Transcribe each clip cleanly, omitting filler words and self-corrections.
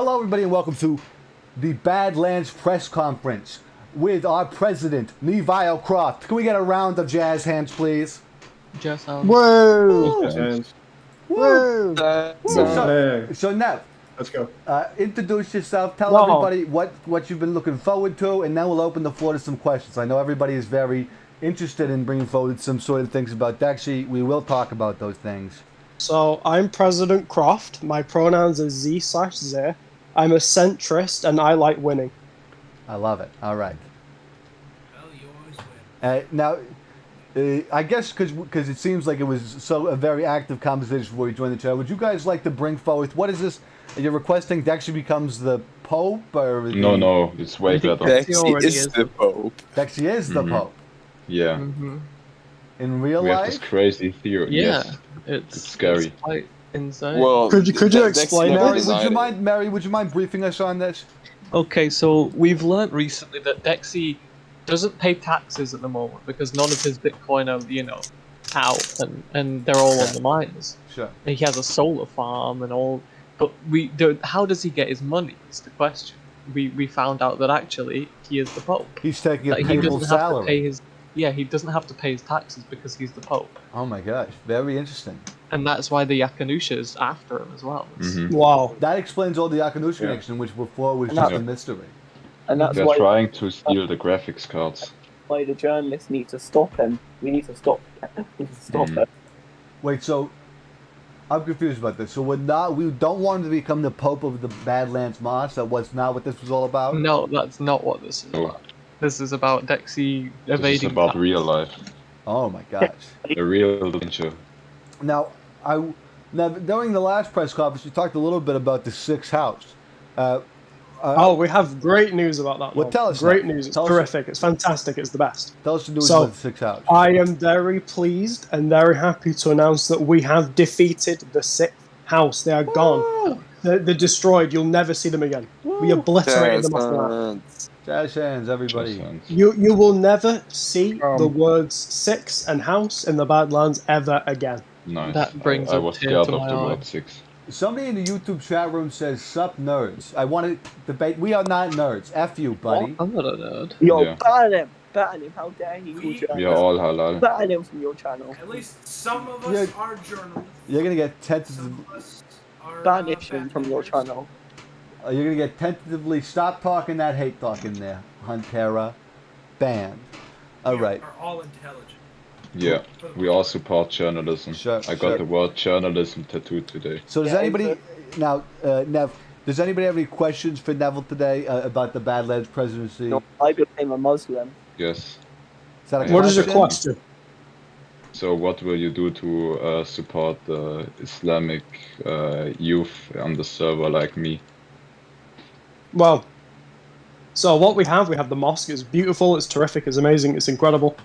Hello, everybody, and welcome to the Badlands press conference with our president, Neville Croft. Can we get a round of jazz hands, please? Jazz hands. Whoa! Jazz. Whoa! So, Nev, Let's go. introduce yourself. Tell everybody what you've been looking forward to, and then we'll open the floor to some questions. I know everybody is very interested in bringing forward some sort of things about Dexy. We will talk about those things. So, I'm President Croft. My pronouns are Z/Z. I'm a centrist, and I like winning. I love it. All right. Well, you always win. Now, I guess because it seems like it was a very active conversation before you joined the channel, would you guys like to bring forth, what is this? You're requesting Dexy becomes the Pope? Or No, it's way better. Dexy is the Pope. Dexy is the Pope? Yeah. In real we life? have this crazy theory. Yeah, Yes. it's scary. It's quite insane. Well, Could you explain Mary, Mary, would you mind briefing us on this? Okay, so we've learnt recently that Dexy doesn't pay taxes at the moment because none of his Bitcoin are, out and they're all on the miners. Sure. And he has a solar farm and all, but how does he get his money is the question. We found out that actually he is the Pope. He's taking a He payable doesn't have to salary. pay his he doesn't have to pay his taxes because he's the Pope. Oh my gosh, very interesting. And that's why the Yakanusha is after him as well. Wow. That explains all the Yakanusha connection, which before was just a mystery. And that's They're why, trying to steal the graphics cards. why the journalists need to stop him. We need to stop him. Wait, so I'm confused about this. So we don't want him to become the Pope of the Badlands Mosque? That was not what this was all about? No, that's not what this is about. This is about Dexy This evading is about tax. real life. Oh my gosh. The real adventure. Now, during the last press conference, you talked a little bit about the sixth house. We have great news about that. Well, one. tell us Great now. news. It's Tell us- terrific. It's fantastic. It's the best. Tell us the news So- about the sixth house. I am very pleased and very happy to announce that we have defeated the sixth house. They are gone. They're destroyed. You'll never see them again. We obliterated them off the map. Jazz hands, everybody. Just hands. You will never see the words six and house in the Badlands ever again. Nice. That brings I a was tear scared to of my the eye. word 6. Somebody in the YouTube chat room says, "Sup, nerds." I want to debate. We are not nerds. F you, buddy. I'm not a nerd. Yo, Yeah. ban him, how dare he? We are all halal. Ban him from your channel. At least some of us Yeah. are journalists. You're gonna get Some tentatively. of us are Banish him from your bad channel. You're gonna get tentatively. Stop talking that hate talk in there, Huntera. Banned. All We right. are all intelligent. Yeah, we all support journalism. Sure, I got sure. the word journalism tattooed today. So does Yeah, anybody now, Nev? Does anybody have any questions for Neville today about the Badlands presidency? No, I became a Muslim. Yes. Is that a What is your question? question? So what will you do to support the Islamic youth on the server like me? Well, so what we have the mosque. It's beautiful. It's terrific. It's amazing. It's incredible.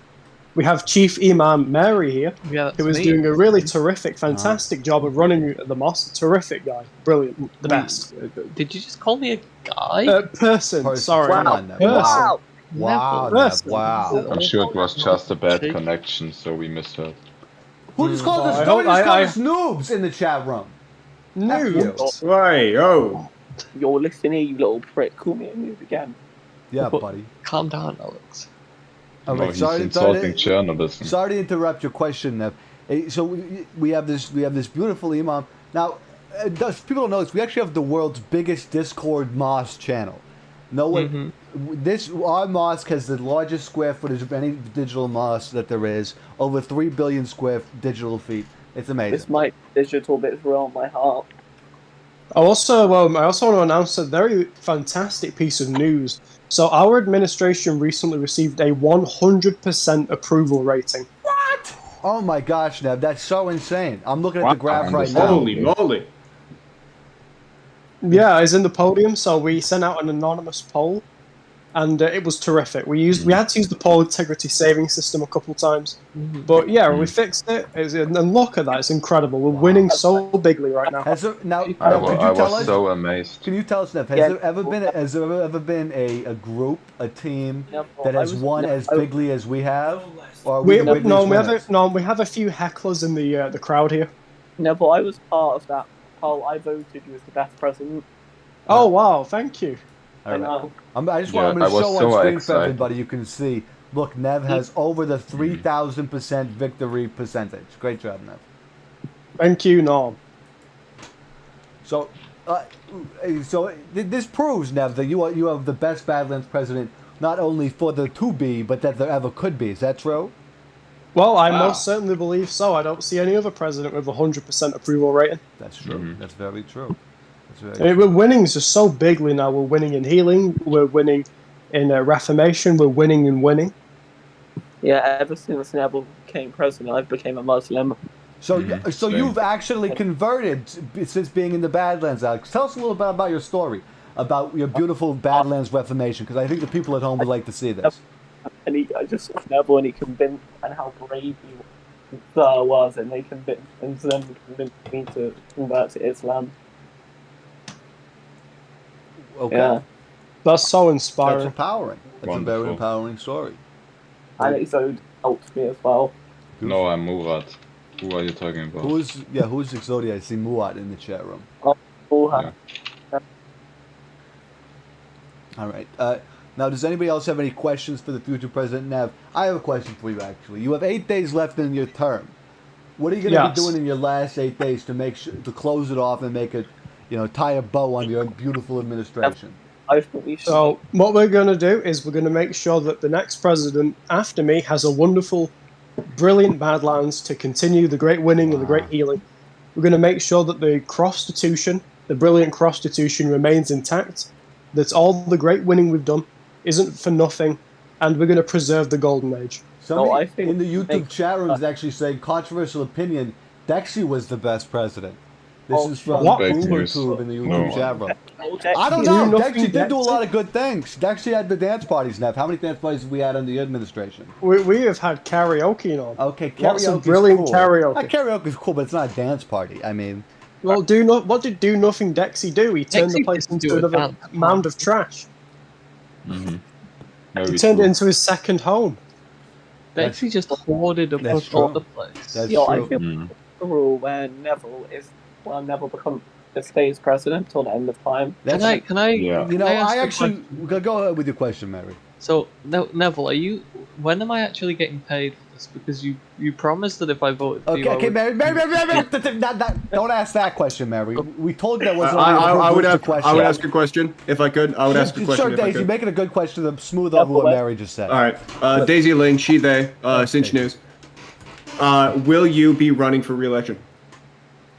We have Chief Imam Mary here, Yeah, that's who is me. doing a really terrific, fantastic job of running the mosque. Terrific guy. Brilliant. The best. Did you just call me a guy? Person. Sorry. Come on, Nev. Person. Wow. Wow, Never. Nev, wow. I'm sure it was just a bad Jake? connection, so we misheard. Who just called us? I Don't hope- just call I- us noobs in the chat room. Noobs. Right, oh. You're listening, you little prick. Call me a noob again. Yeah, buddy. Calm down, Alex. All No, right, he's sorry, insulting journalism. sorry to interrupt your question, Nev. So we have this beautiful imam. Now, people don't know this. We actually have the world's biggest Discord mosque channel. No one. Our mosque has the largest square footage of any digital mosque that there is. Over 3 billion square digital feet. It's amazing. This might digital bits around my heart. I also want to announce a very fantastic piece of news. So our administration recently received a 100% approval rating. What? Oh my gosh, Nev, that's so insane. I'm looking at the graph right now. Holy moly. Yeah, it's in the podium. So we sent out an anonymous poll, and it was terrific. We had to use the poll integrity saving system a couple times, but yeah, we fixed it. And look at that, it's incredible. We're winning so bigly right now. Has there, now, I could you tell was us? so amazed. Can you tell us, Nev? Yeah. Has there ever been a group, a team No, that I has was- won no, as I- bigly as we have? No less. Or are We the biggest winners? we have a few hecklers in the crowd here. No, but I was part of that poll. I voted you as the best president. Oh wow, thank you. All I right. know. I'm Yeah, going to I was show so on screen for excited. everybody. You can see. Look, Nev has over the 3,000% victory percentage. Great job, Nev. Thank you, Norm. So, this proves, Nev, that you have the best Badlands president, not only for the to be, but that there ever could be. Is that true? Well, I Wow. most certainly believe so. I don't see any other president with 100% approval rating. That's true. That's very true. That's very I mean, true. we're winning just so bigly now. We're winning in healing. We're winning in Reformation. We're winning in winning. Yeah, ever since Neville became president, I became a Muslim. So, Same. you've actually converted since being in the Badlands, Alex. Tell us a little bit about your story, about your beautiful Badlands Reformation, because I think the people at home would like to see this. And I just saw Neville, and he convinced, and how brave he was, and they convinced me to convert to Islam. Okay. Yeah, That's so That's inspiring. empowering. That's a very Wonderful. empowering story. and it so helped me as well. No, I'm Murat. Who are you talking about? Who's Exodia? I see Muat in the chat room. All Yeah. All right. Now, does anybody else have any questions for the future president, Nev? I have a question for you, actually. You have 8 days left in your term. What are you going to Yes. be doing in your last 8 days to make sure to close it off and make it, tie a bow on your beautiful administration? I think we should. So what we're going to do is we're going to make sure that the next president after me has a wonderful, brilliant Badlands to continue the great winning and the great healing. We're going to make sure that the Constitution, the brilliant Constitution, remains intact, that all the great winning we've done isn't for nothing, and we're going to preserve the golden age. Somebody I think in the YouTube make- chat room is actually saying, controversial opinion, Dexy was the best president. This Oh, is from what? Fake news. BoomerTube in the YouTube No. chat room. Oh, I don't Do know. nothing, Dexy did do a Dexy. lot of good things. Dexy had the dance parties, Nev. How many dance parties have we had under the administration? We have had karaoke on. Okay, Lots karaoke of brilliant cool. karaoke. Karaoke is cool, but it's not a dance party. I mean, Well, what did Do Nothing Dexy do? He turned the Dexy place didn't into do a another dance mound of trash. Very He turned true. it into his second home. Bexy just hoarded a That's bunch all true. the place. That's Yeah, I true. feel the rule where Neville stays president till the end of time. That's, Can I? Yeah. you know, can ask I a actually question? go ahead with your question, Mary. So Neville, when am I actually getting paid for this? Because you promised that if I voted for you, Okay, I okay, would- Mary. Don't ask that question, Mary. We told you that was only I would a have. question. I would ask a question if I could. I would ask a question Sure, if I Daisy, could. making a good question to smooth over what Mary just said. All right. Daisy Ling, she, they, Cinch News. Will you be running for re-election?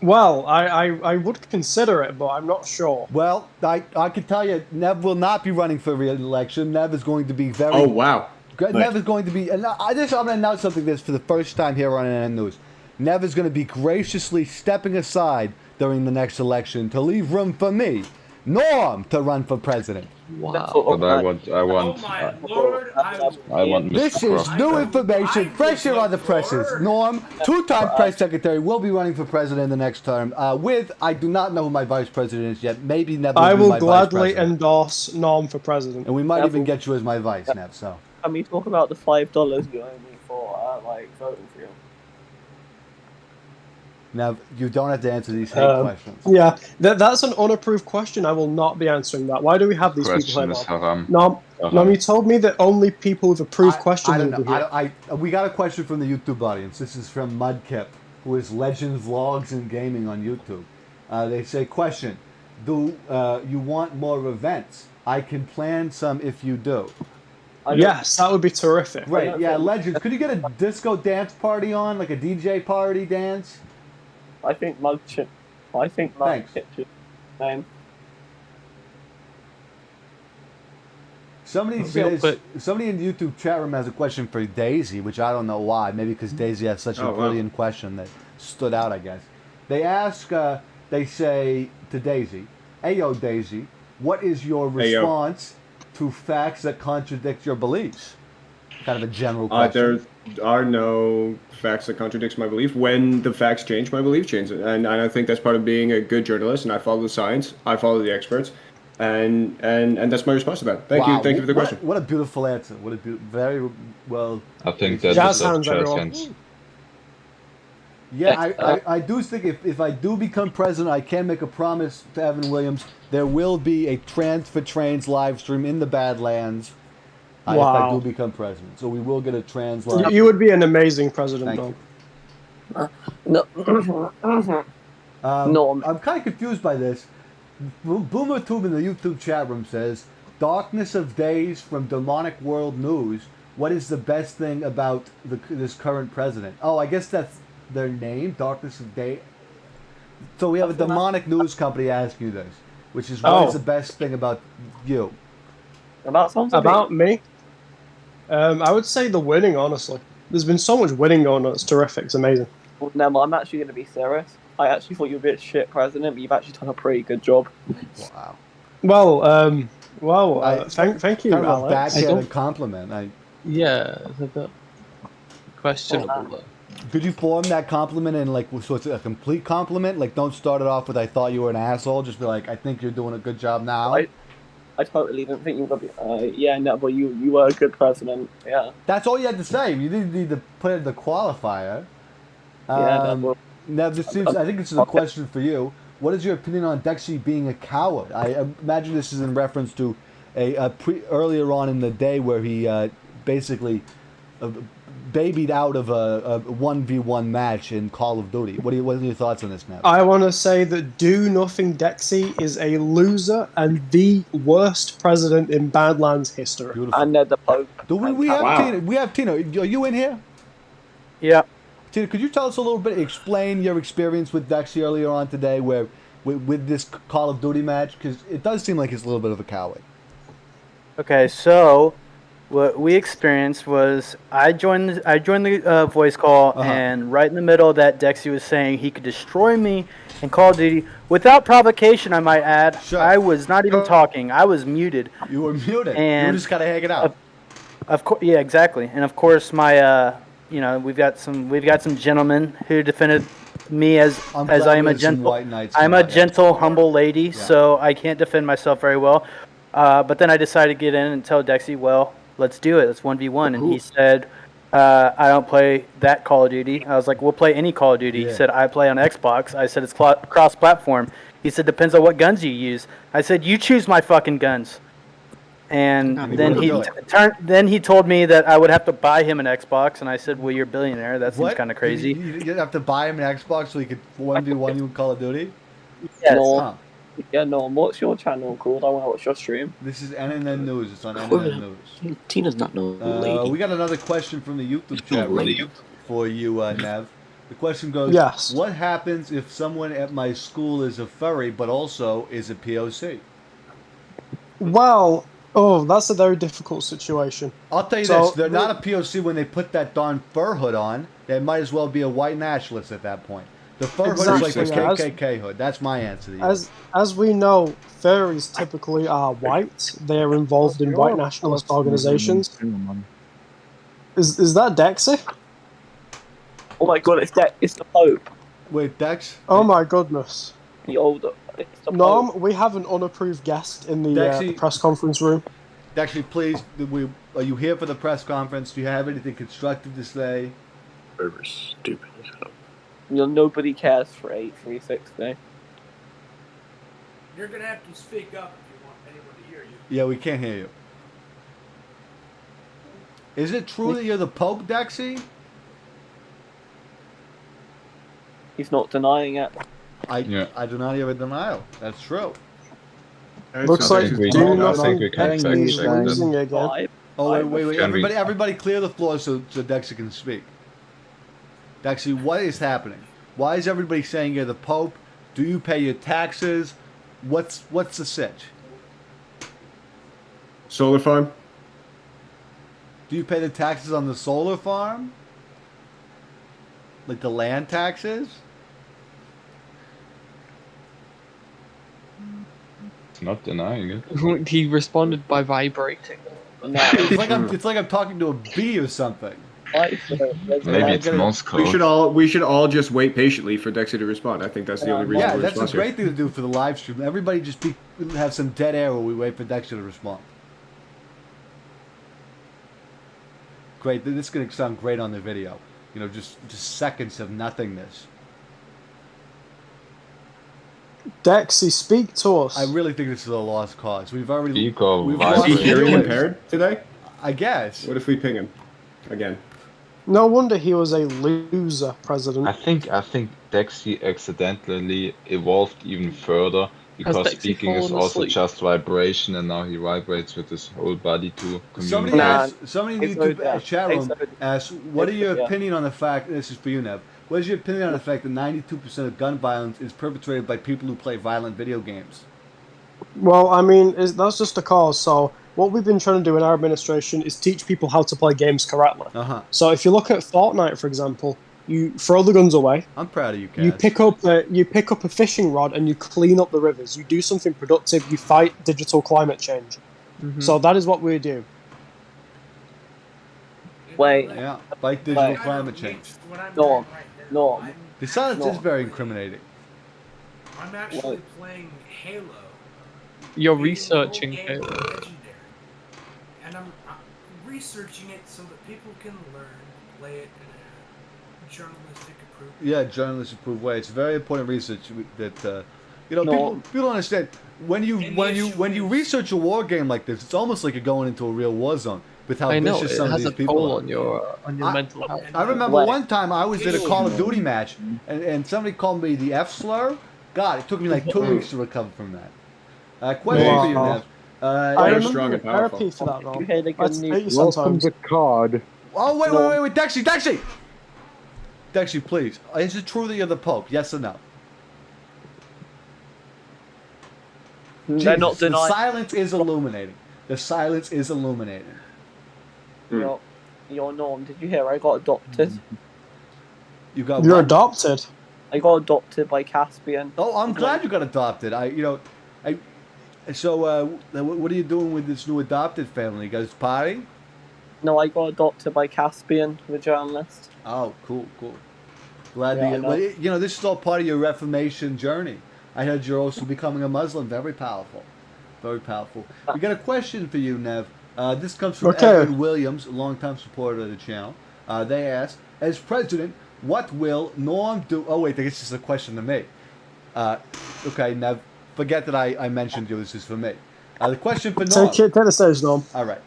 Well, I would consider it, but I'm not sure. Well, I can tell you, Nev will not be running for re-election. Nev is going to be very. Oh wow. Nev is going to be, and I'm going to announce something this for the first time here on NN News. Nev is going to be graciously stepping aside during the next election to leave room for me, Norm, to run for president. Wow. But I want, Oh my lord! I want Mr. This is Croft. new information, fresh here on the presses. Norm, two-time press secretary, will be running for president in the next term. I do not know who my vice president is yet. Maybe Nev will I be will my vice gladly president. endorse Norm for president. And we might even get you as my vice, Nev. So. Can we talk about the $5 you owe me for voting for you? Now, you don't have to answer these hate questions. Yeah, that's an unapproved question. I will not be answering that. Why do we have these people Question here? is haram. Nom, you told me that only people with approved questions I don't will be know. here. We got a question from the YouTube audience. This is from Mudkip, who is Legend Vlogs and Gaming on YouTube. They say, question, do you want more events? I can plan some if you do. Yes, that would be terrific. Great, yeah, Legends. Could you get a disco dance party on, like a DJ party dance? I think Mudkip should name. Somebody Real says, quick. somebody in the YouTube chat room has a question for Daisy, which I don't know why. Maybe because Daisy has such a Oh, wow. brilliant question that stood out, I guess. They ask, they say to Daisy, "Ayo, Daisy, what is your Ayo. response to facts that contradict your beliefs?" Kind of a general question. There are no facts that contradicts my belief. When the facts change, my belief changes, and I think that's part of being a good journalist. And I follow the science, I follow the experts, and that's my response to that. Thank you for the question. What a beautiful answer. What a very well. I think that Jazz is a hands, jazz everyone. hands. Yeah, I do think if I do become president, I can make a promise to Evan Williams. There will be a Transfer Trains live stream in the Badlands if I do Wow. become president. So we will get a trans live. You would be an amazing president, Thank Don. you. No. No. I'm kind of confused by this. BoomerTube in the YouTube chat room says, "Darkness of Days from Demonic World News. What is the best thing about this current president?" Oh, I guess that's their name, Darkness of Day. So we have a demonic news company asking you this, which is what is the best thing about you? About me? I would say the winning, honestly. There's been so much winning going on. It's terrific. It's amazing. Well, no, I'm actually going to be serious. I actually thought you were a bit shit president, but you've actually done a pretty good job. Wow. Well, thank you, Kind of a Alex. backhanded compliment. Yeah, it's a bit questionable though. Could you form that compliment in so it's a complete compliment? Like, don't start it off with "I thought you were an asshole." Just be like, "I think you're doing a good job now." I totally didn't think you were going to be... but you were a good president, yeah. That's all you had to say. You didn't need to put in the qualifier. Now, I think this is a question for you. What is your opinion on Dexy being a coward? I imagine this is in reference to earlier on in the day where he basically babied out of a 1v1 match in Call of Duty. What are your thoughts on this, Nev? I want to say that Do Nothing Dexy is a loser and the worst president in Badlands history. Beautiful. And the Pope. Do we have Tina? We have Tina. Are you in here? Yeah. Tina, could you tell us a little bit, explain your experience with Dexy earlier on today with this Call of Duty match? Because it does seem like he's a little bit of a coward. Okay, so what we experienced was I joined the voice call, and right in the middle of that, Dexy was saying he could destroy me in Call of Duty without provocation, I might add. Sure. I was not even talking. I was muted. You were muted. And you were just kind of hanging out. Of course, yeah, exactly. And of course, my we've got some gentlemen who defended me as I am a gentle, humble lady, so I can't defend myself very well. But then I decided to get in and tell Dexy, well, let's do it. Let's 1v1. And he said, I don't play that Call of Duty. I was like, we'll play any Call of Duty. He said, I play on Xbox. I said, it's cross-platform. He said, depends on what guns you use. I said, you choose my fucking guns. And then he told me that I would have to buy him an Xbox, and I said, well, you're a billionaire. That seems kind of crazy. You have to buy him an Xbox so he could 1v1 you in Call of Duty? Yes. No. Yeah, no. What's your channel called? I want to watch your stream. This is NNN News. It's on NNN News. Tina's not no lady. We got another question from the YouTube chat room for you, Nev. The question goes, yes. What happens if someone at my school is a furry but also is a POC? Well, that's a very difficult situation. I'll tell you this, they're not a POC when they put that darn fur hood on. They might as well be a white nationalist at that point. The fur hood is like the KKK hood. That's my answer to you. As we know, furries typically are white. They are involved in white nationalist organizations. Is that Dexy? Oh my god, it's the Pope. Wait, Dex? Oh my goodness. The older. It's the Norm, Pope. We have an unapproved guest in the press conference room. Dexy, please, are you here for the press conference? Do you have anything constructive to say? Very stupid. Nobody cares for 8360. You're gonna have to speak up if you want anyone to hear you. Yeah, we can't hear you. Is it true that you're the Pope, Dexy? He's not denying it. I do not hear a denial. That's true. Looks like Do Nothing Dexy is losing again. Oh, wait. Everybody clear the floor so Dexy can speak. Dexy, what is happening? Why is everybody saying you're the Pope? Do you pay your taxes? What's the sitch? Solar farm? Do you pay the taxes on the solar farm? Like the land taxes? It's not denying it. He responded by vibrating. No. It's like I'm talking to a bee or something. Maybe it's Moscow. We should all just wait patiently for Dexy to respond. I think that's the only reason. Yeah, that's a great thing to do for the live stream. Everybody just have some dead air while we wait for Dexy to respond. Great, this is going to sound great on the video. just seconds of nothingness. Dexy, speak to us. I really think this is a lost cause. We've already. Speak of we've Is he lost hearing viewers. impaired today? I guess. What if we ping him again? No wonder he was a loser president. I think Dexy accidentally evolved even further because Dexy speaking is fallen also asleep? just vibration, and now he vibrates with his whole body to Somebody communicate. somebody in the It's YouTube okay. chat room It's okay. asked, "What are your Yeah. opinion on the fact?" This is for you, Nev. What is your opinion on the fact that 92% of gun violence is perpetrated by people who play violent video games? Well, I mean, that's just a cause. So what we've been trying to do in our administration is teach people how to play games correctly. So if you look at Fortnite, for example, you throw the guns away. I'm proud of you, Cass. You pick up a fishing rod and you clean up the rivers. You do something productive. You fight digital climate change. So that is what we do. Wait, Yeah, fight digital Wait. climate change. No, no. The silence is No. very incriminating. I'm actually playing Halo. You're Beating researching the whole game Halo. Legendary. And I'm researching it so that people can learn, play it in a journalistic approved. Yeah, journalists approved way. It's very important research that No. people don't understand. When you research a war game like this, it's almost like you're going into a real war zone with how I know vicious it some of has these a people toll are. on your mental health. I remember What? one time I was at a Call of Duty match and somebody called me the F slur. God, it took me like 2 weeks to recover from that. Question for you, Wow. Nev. I Very remember strong and therapy for that, though. You hear the good That's news? 80 Welcome sometimes. to COD. Oh, wait, Dexy! Dexy, please. Is it true that you're the Pope? Yes or no? They're not Jesus, the denying. silence is illuminating. The silence is illuminating. Your Norm, did you hear? I got adopted. You got You're what? adopted. I got adopted by Caspian. Oh, I'm glad you got adopted. So what are you doing with this new adopted family? You guys party? No, I got adopted by Caspian, the journalist. Oh, cool. Glad Yeah, I to know. well, this is all part of your Reformation journey. I heard you're also becoming a Muslim. Very powerful. Very powerful. We got a question for you, Nev. This comes from Okay. Edwin Williams, a longtime supporter of the channel. They asked, as president, what will Norm do? Oh, wait, this is a question to me. Okay, Nev, forget that I mentioned you. This is for me. The question for Norm. Take the stage, Norm. All right.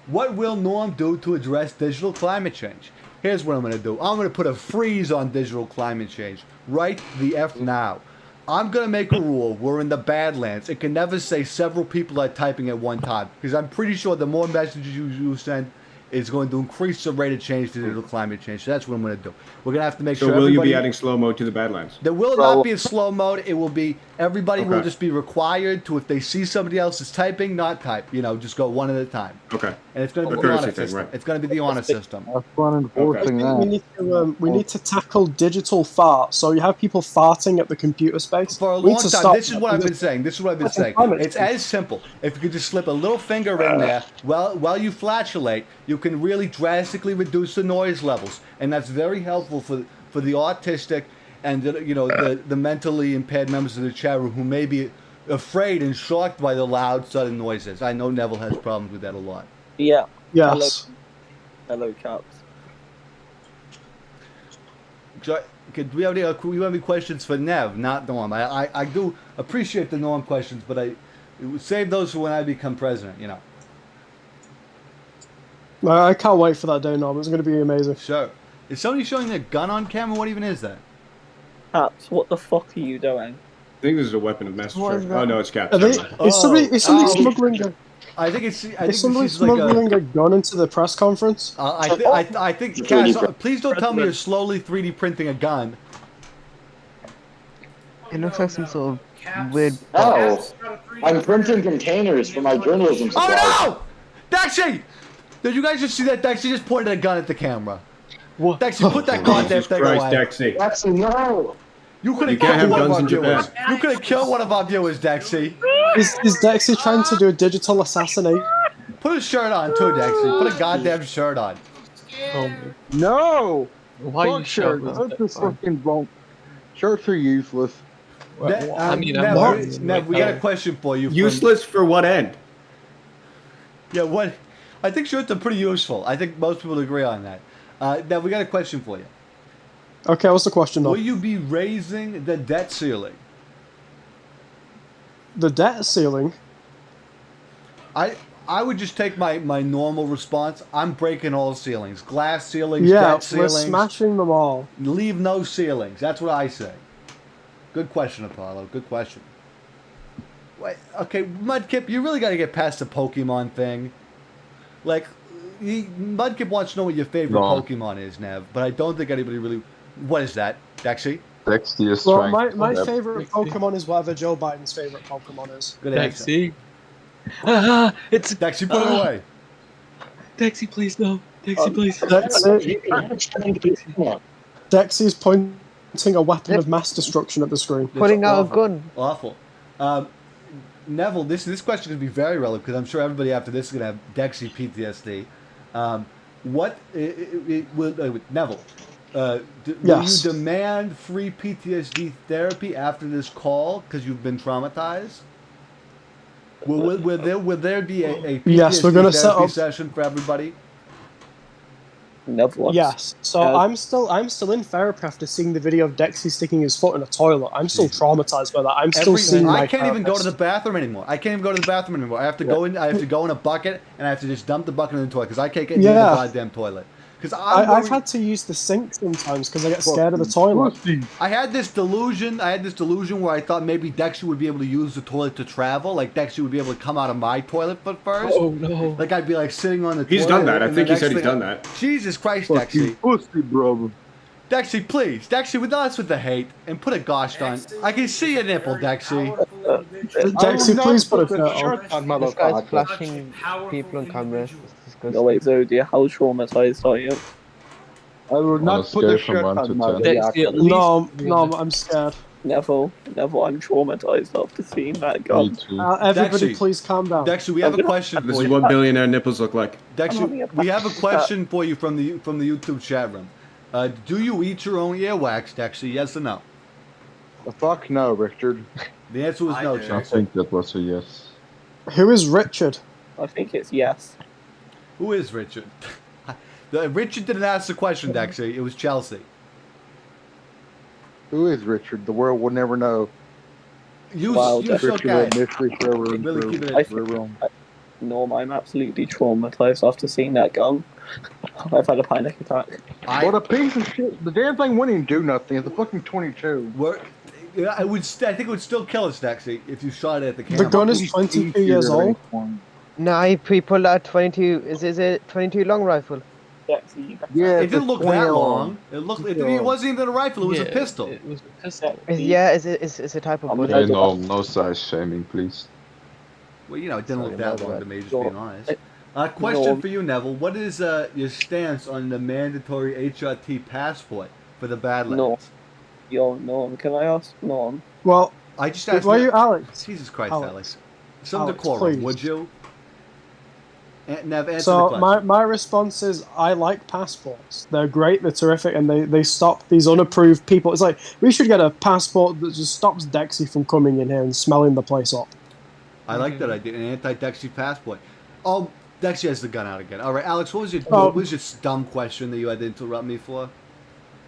What will Norm do to address digital climate change? Here's what I'm going to do. I'm going to put a freeze on digital climate change. Right the F now. I'm going to make a rule. We're in the Badlands. It can never say several people are typing at one time. Because I'm pretty sure the more messages you send is going to increase the rate of change to digital climate change. So that's what I'm going to do. We're going to have to make So sure will you everybody... be adding slow mode to the Badlands? There will So- not be a slow mode. It will be... Everybody will Okay. just be required to, if they see somebody else is typing, not type. Just go one at a time. Okay. And it's going to A be the courtesy honor thing, system. right. It's going to be the honor system. Have fun enforcing We that. need to tackle digital fart. So you have people farting at the computer space. For a We need long to time, stop this is that. what I've been saying. It's as simple. If you could just slip a little finger in there while you flatulate, you can really drastically reduce the noise levels, and that's very helpful for the autistic and the mentally impaired members of the chat room who may be afraid and shocked by the loud sudden noises. I know Neville has problems with that a lot. Yeah. Yes. Hello, Caps. So, do we have any questions for Nev, not Norm? I do appreciate the Norm questions, but I save those for when I become president. I can't wait for that day, Norm. It's going to be amazing. Sure. Is somebody showing their gun on camera? What even is that? Caps, what the fuck are you doing? I think this is a weapon of mass What is destruction. that? Oh no, it's Caps. Are they, Never mind. is somebody smuggling a I think it's. I think is somebody this is like smuggling a gun into the press conference? I think. Cass, please don't tell me you're slowly 3D printing a gun. It looks like some sort of Caps- weird. Oh, Caps got a 3D I'm printing printer. containers for my journalism supplies. Oh no! Dexy! Did you guys just see that? Dexy just pointed a gun at the camera. What? Dexy, put that goddamn Jesus thing Christ, away. Dexy. Actually, no. You could You have can't killed have one of guns our in viewers. Japan. You could have killed one of our viewers, Dexy. Is Dexy trying to do a digital assassination? Put a shirt on too, Dexy. Put a goddamn shirt on. No! Why are you Fuck shirts. shouting? That's just fucking bunk. Shirts are useless. I mean, I'm Nev, not- Nev, we got a question for you. from- Useless for what end? Yeah, what? I think shirts are pretty useful. I think most people agree on that. Now we got a question for you. Okay, what's the question, though? Will you be raising the debt ceiling? The debt ceiling? I would just take my normal response. I'm breaking all ceilings. Glass ceilings, Yeah, debt we're ceilings. smashing them all. Leave no ceilings. That's what I say. Good question, Apollo. Good question. Wait, okay, Mudkip, you really got to get past the Pokemon thing. Like, Mudkip wants to know what your favorite Pokemon is, Nev, but I don't think anybody really... What is that, Dexy? Dexy is Well, trying my to... favorite Pokemon is whatever Joe Biden's favorite Pokemon is. Good answer. Dexy. It's Dexy, put it away. Dexy, please no. Dexy, please. Dexy's pointing a weapon of mass destruction at the screen. Putting out a gun. Awful. Neville, this question is going to be very relevant because I'm sure everybody after this is going to have Dexy PTSD. Neville, will you demand free PTSD therapy after this call because you've been traumatized? Will there be a PTSD we're going to set therapy up session for everybody? Yes. So I'm still in therapy after seeing the video of Dexy sticking his foot in a toilet. I'm still traumatized by that. I'm still seeing. I can't even go to the bathroom anymore. I have to go in. I have to go in a bucket and I have to just dump the bucket in the toilet because I can't get near the goddamn toilet. Because I've had to use the sink sometimes because I get scared of the toilet. I had this delusion where I thought maybe Dexter would be able to use the toilet to travel. Like Dexter would be able to come out of my toilet foot first. Oh no! Like I'd be like sitting on the. He's toilet done that. I think he said he's done that. Jesus Christ, Dexter! Pussy, bro. Dexter, please, Dexter, with us with the hate and put a gosh on. I can see your nipple, Dexter. Dexter, please put a shirt on, This guy's motherfucker. flashing people on camera. This is disgusting. No, wait, Zodia, how traumatized are you? I will On a not put scale the from shirt 1 on, to 10. motherfucker. No, I'm scared. Neville, I'm traumatized after seeing that Me gun. too. Everybody, Dexy. please calm down. Dexter, we have a question This for is you. what billionaire nipples look like. Dexter, we have a question for you from the YouTube chat room. Do you eat your own earwax, Dexter? Yes or no? The fuck no, Richard. The answer was no, I Dexter. think that was a yes. Who is Richard? I think it's yes. Who is Richard? Richard didn't ask the question, Dexter. It was Chelsea. Who is Richard? The world will never know. You Richard, okay. a mystery forever and Really keep forever. Norm, I'm absolutely traumatized after seeing that gun. I've had a panic attack. What a piece of shit. The damn thing wouldn't even do nothing. It's a fucking 22. I think it would still kill us, Dexter, if you shot it at the camera. The gun is 22 years old. No, he pulled out 22. Is it 22 long rifle? Yeah, It didn't look that 20 long. It wasn't even a rifle. It was a pistol. It was a pistol. It's a type of bullet. Hey, no size shaming, please. Well, it didn't look that long to me, just being honest. Question for you, Neville. What is your stance on the mandatory HRT passport for the Badlands? Norm, can I ask Norm? Well, I just asked. why are you Alex? Jesus Christ, Alex. Some Alex, decorum, please. would you? Nev, answer the So question. my response is I like passports. They're great, they're terrific, and they stop these unapproved people. It's like we should get a passport that just stops Dexy from coming in here and smelling the place up. I like that idea. An anti-Dexy passport. Oh, Dexy has the gun out again. All right, Alex, what was your dumb question that you had to interrupt me for?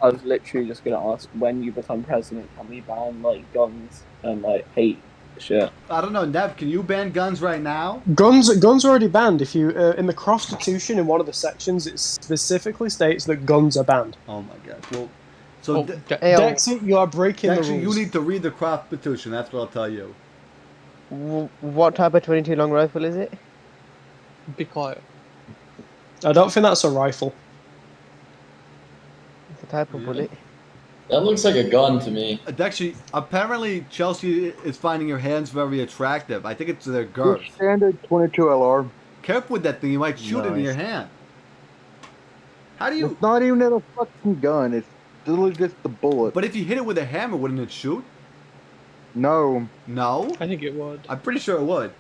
I was literally just gonna ask, when you become president, can we ban guns and hate shit? I don't know, Nev. Can you ban guns right now? Guns are already banned. If you in the Constitution, in one of the sections, it specifically states that guns are banned. Oh my God. Well, so Dexy, you are breaking the Dexy, rules. you need to read the Constitution. That's what I'll tell you. What type of 22 long rifle is it? Be quiet. I don't think that's a rifle. It's a type of bullet. That looks like a gun to me. Dexy, apparently Chelsea is finding your hands very attractive. I think it's their girth. Your standard 22 LR. Careful with that thing. You might shoot it in your hand. How do you... It's not even a fucking gun. It's literally just the bullet. But if you hit it with a hammer, wouldn't it shoot? No. No? I think it would. I'm pretty sure it would.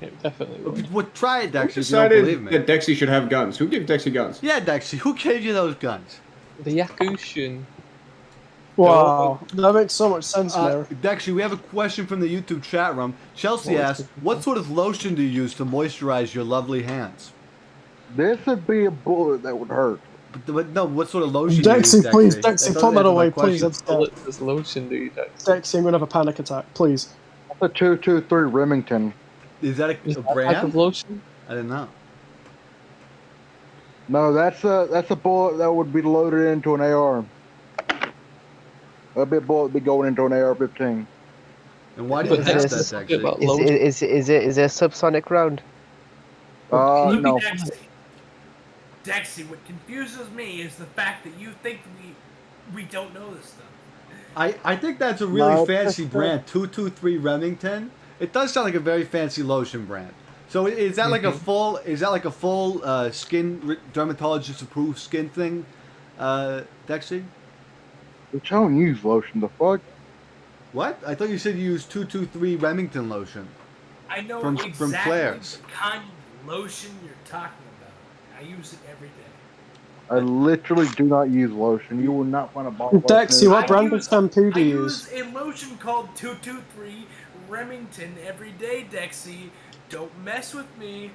It definitely would. Well, try it, Dexy, Who if you don't believe decided me. that Dexy should have guns? Who gave Dexy guns? Yeah, Dexy, who gave you those guns? The Yakutian. Wow, that makes so much sense, Mayor. Dexy, we have a question from the YouTube chat room. Chelsea asks, what sort of lotion do you use to moisturize your lovely hands? This would be a bullet that would hurt. But no, what sort of lotion? do you use, Dexy, please, Dexy? Dexy, That put doesn't that answer my away, please. question. That's Bullets as lotion, do you, Dex? Dexy, I'm gonna have a panic attack, please. That's a 223 Remington. Is that Is a that type brand? of lotion? I didn't know. No, that's a bullet that would be loaded into an AR. That'd be a bullet would be going into an AR-15. And why do But you Dex have is that, talking Dexy? about Is lotion. it a subsonic round? No. Dexy, what confuses me is the fact that you think we don't know this stuff. I think that's a really No, fancy that's brand, 223 Remington. It does sound like a very fancy lotion brand. So is that like a full? Is that like a full dermatologist approved skin thing, Dexy? Which I don't use lotion. The fuck? What? I thought you said you used 223 Remington lotion. I know From exactly Claire's. the kind of lotion you're talking about. I use it every day. I literally do not use lotion. You will not find a bottle. Dexy, what I brand of use- shampoo do I you use? use a lotion called 223 Remington every day, Dexy. Don't mess with me.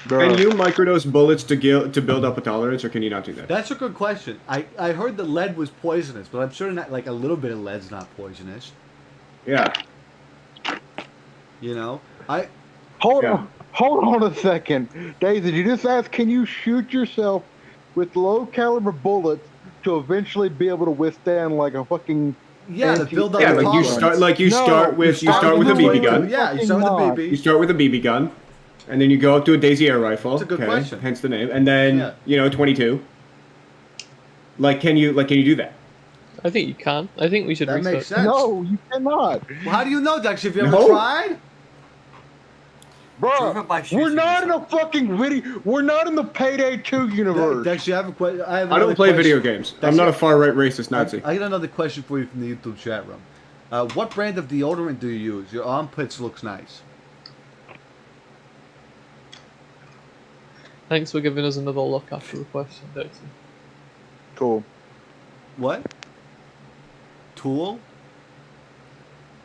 Can you microdose bullets to build up a tolerance, or can you not do that? That's a good question. I heard that lead was poisonous, but I'm sure not like a little bit of lead's not poisonous. Yeah. You know, Hold on a second, Dave. Did you just ask? Can you shoot yourself with low caliber bullets to eventually be able to withstand like a fucking? To build up. Yeah, the like you tolerance. start with a BB gun. Yeah, you start with a BB. You start with a BB gun, and then you go up to a Daisy air rifle. That's a good question. Hence the name. And then 22. Like, can you do that? I think you can. I think we should That research. makes sense. No, you cannot. Well, how do you know, Dex? Have you ever No. tried? Bro, we're not in a fucking video. We're not in the Payday 2 universe. Dex, you have a question. I don't play video games. I'm not a far right racist Nazi. I got another question for you from the YouTube chat room. What brand of deodorant do you use? Your armpits looks nice. Thanks for giving us another look after the question, Dexy. Cool. What? Tool?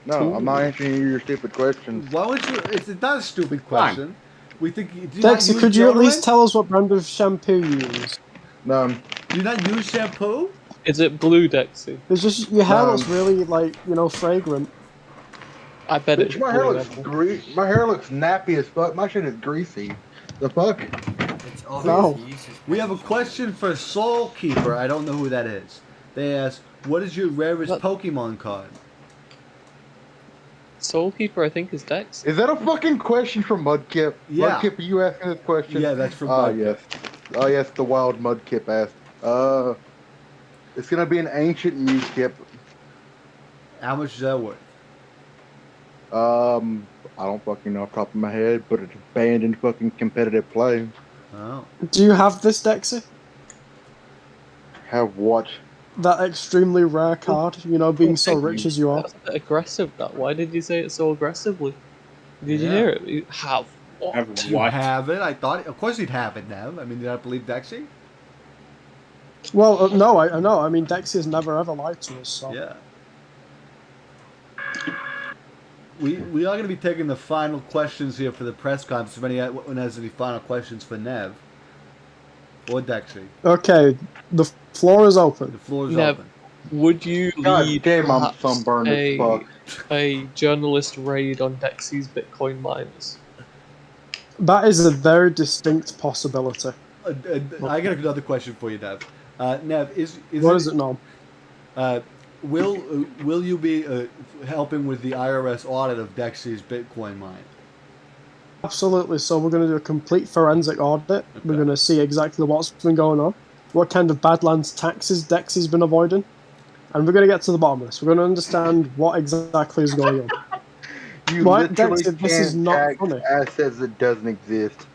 No, Tool? I'm not answering your stupid questions. Why would you? It's not a stupid question. We think. Do you Dexy, not use could you at least deodorant? tell us what brand of shampoo you use? No. Do you not use shampoo? Is it blue, Dexy? It's just your hair looks really fragrant. I bet Bitch, it's my hair blue. looks my hair looks nappy as fuck. My shit is greasy. The fuck? It's always No. easy. We have a question for Soul Keeper. I don't know who that is. They ask, "What is your rarest What? Pokemon card?" Soulkeeper, I think, is Dex. Is that a fucking question from Mudkip? Yeah. Mudkip, are you asking this question? Yeah, that's from Oh Mudkip. yes. Oh yes, the wild Mudkip asked. It's gonna be an ancient Mudkip. How much is that worth? I don't fucking know off the top of my head, but it's banned in fucking competitive play. Oh. Do you have this, Dexy? Have what? That extremely rare card, being so Thank rich you. as you are. That's a bit aggressive, that. Why did you say it so aggressively? Did you Yeah. hear it? You have what? Have Do you what? have it? I thought. Of course, he'd have it now. I mean, did I believe Dexy? Well, no, I know. I mean, Dexy has never ever lied to us. So. Yeah. We are going to be taking the final questions here for the press conference. If anyone has any final questions for Nev or Dexy, Okay, the floor is the open. floor is Nev, open. would you God lead damn, I'm perhaps sunburned as fuck. a journalist raid on Dexy's Bitcoin miners? That is a very distinct possibility. I got another question for you, Nev. Nev, What is it, Norm? Will you be helping with the IRS audit of Dexy's Bitcoin mine? Absolutely. So we're going to do a complete forensic audit. We're going to see exactly what's been going on, what kind of Badlands taxes Dexy's been avoiding, and we're going to get to the bottom of this. We're going to understand what exactly is going on. You What? literally Dexy, this is can't not tax funny. assets that doesn't exist.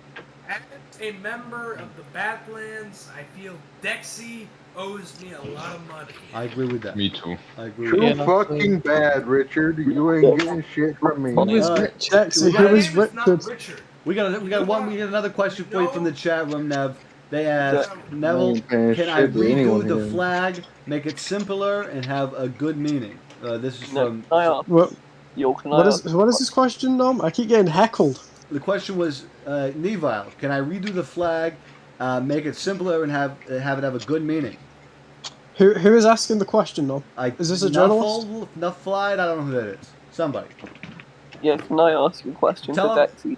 As a member of the Badlands, I feel Dexy owes me a lot of money. I agree with that. Me too. I agree Too with that. fucking bad, Richard. You ain't getting shit from me. Who is Uh, Rich? Dexy, My who name is is not Richard? Richard. We got another question for you from the chat room, Nev. They asked, Neville, ain't paying can I shit to redo anyone the here. flag, make it simpler, and have a good meaning? This is No, from. can I ask? What, Yo, can I what ask? is this question, Norm? I keep getting heckled. The question was, Neville, can I redo the flag, Make it simpler and have it have a good meaning. Who is asking the question, though? Is this a journalist? Nufflied? I don't know who that is. Somebody. Yeah, can I ask you a question Tell for him- Dexy?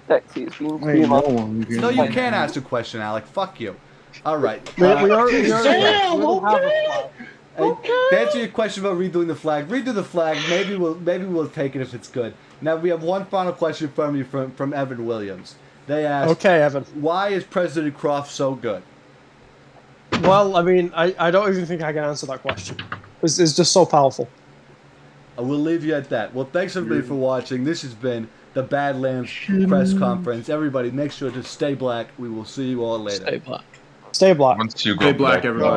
Dexy, it's been 2 months. No, you can't ask a question, Alec. Fuck you. All right. We already have a flag. To answer your question about redoing the flag, redo the flag. Maybe we'll take it if it's good. Now we have one final question from you from Evan Williams. They asked, Okay, Evan. why is President Croft so good? Well, I mean, I don't even think I can answer that question. It's just so powerful. I will leave you at that. Well, thanks everybody for watching. This has been the Badlands press conference. Everybody, make sure to stay black. We will see you all later. Stay black. Stay black. Once you go Stay black, everyone.